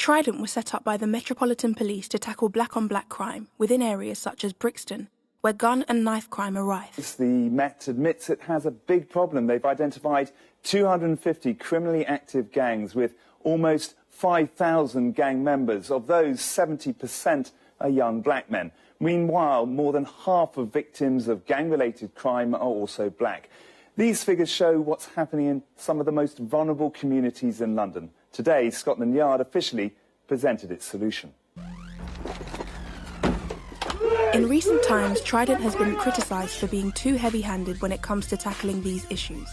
Trident was set up by the Metropolitan Police to tackle black-on-black crime within areas such as Brixton, where gun and knife crime are rife. The Met admits it has a big problem. They've identified 250 criminally active gangs with almost 5,000 gang members. Of those, 70% are young black men. Meanwhile, more than half of victims of gang-related crime are also black. These figures show what's happening in some of the most vulnerable communities in London. Today, Scotland Yard officially presented its solution. In recent times, Trident has been criticised for being too heavy-handed when it comes to tackling these issues,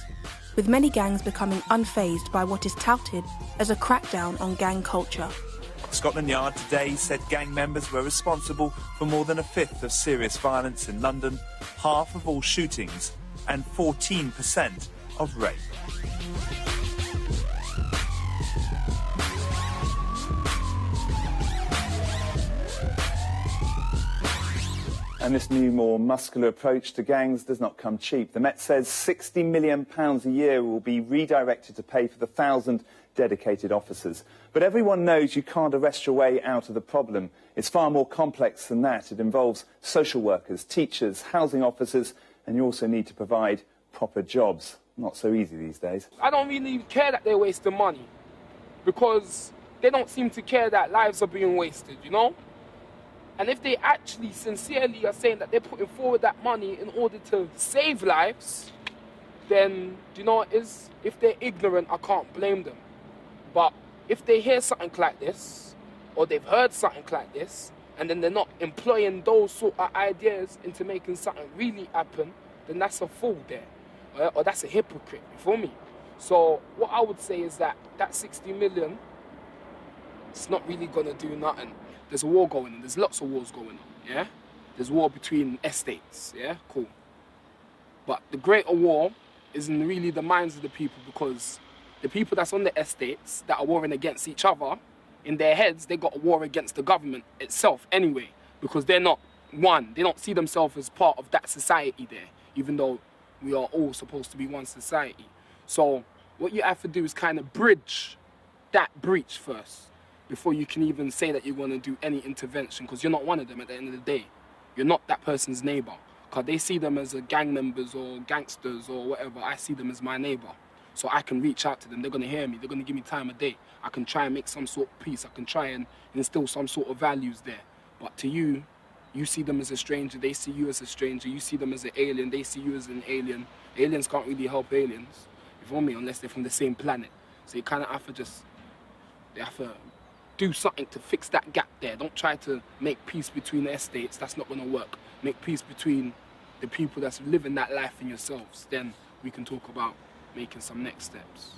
with many gangs becoming unfazed by what is touted as a crackdown on gang culture. Scotland Yard today said gang members were responsible for more than a fifth of serious violence in London, half of all shootings, and 14% of rape. And this new, more muscular approach to gangs does not come cheap. The Met says £60 million a year will be redirected to pay for the 1,000 dedicated officers. But everyone knows you can't arrest your way out of the problem. It's far more complex than that. It involves social workers, teachers, housing officers, and you also need to provide proper jobs. Not so easy these days. I don't really care that they're wasting money, because they don't seem to care that lives are being wasted, you know? And if they actually sincerely are saying that they're putting forward that money in order to save lives, then, you know what is? If they're ignorant, I can't blame them. But if they hear something like this, or they've heard something like this, and then they're not employing those sort of ideas into making something really happen, then that's a fool there. Or that's a hypocrite, you feel me? So what I would say is that 60 million, it's not really going to do nothing. There's a war going on. There's lots of wars going on, yeah? There's war between estates, yeah? Cool. But the greater war is in really the minds of the people, because the people that's on the estates that are warring against each other, in their heads, they got a war against the government itself anyway, because they're not one. They don't see themselves as part of that society there, even though we are all supposed to be one society. So what you have to do is kind of bridge that breach first, before you can even say that you want to do any intervention, because you're not one of them at the end of the day. You're not that person's neighbour. Because they see them as a gang members or gangsters or whatever. I see them as my neighbour. So I can reach out to them. They're going to hear me. They're going to give me time of day. I can try and make some sort of peace. I can try and instill some sort of values there. But to you, you see them as a stranger. They see you as a stranger. You see them as an alien. They see you as an alien. Aliens can't really help aliens, you feel me, unless they're from the same planet. So you kind of have to they have to do something to fix that gap there. Don't try to make peace between the estates. That's not going to work. Make peace between the people that's living that life in yourselves. Then we can talk about making some next steps.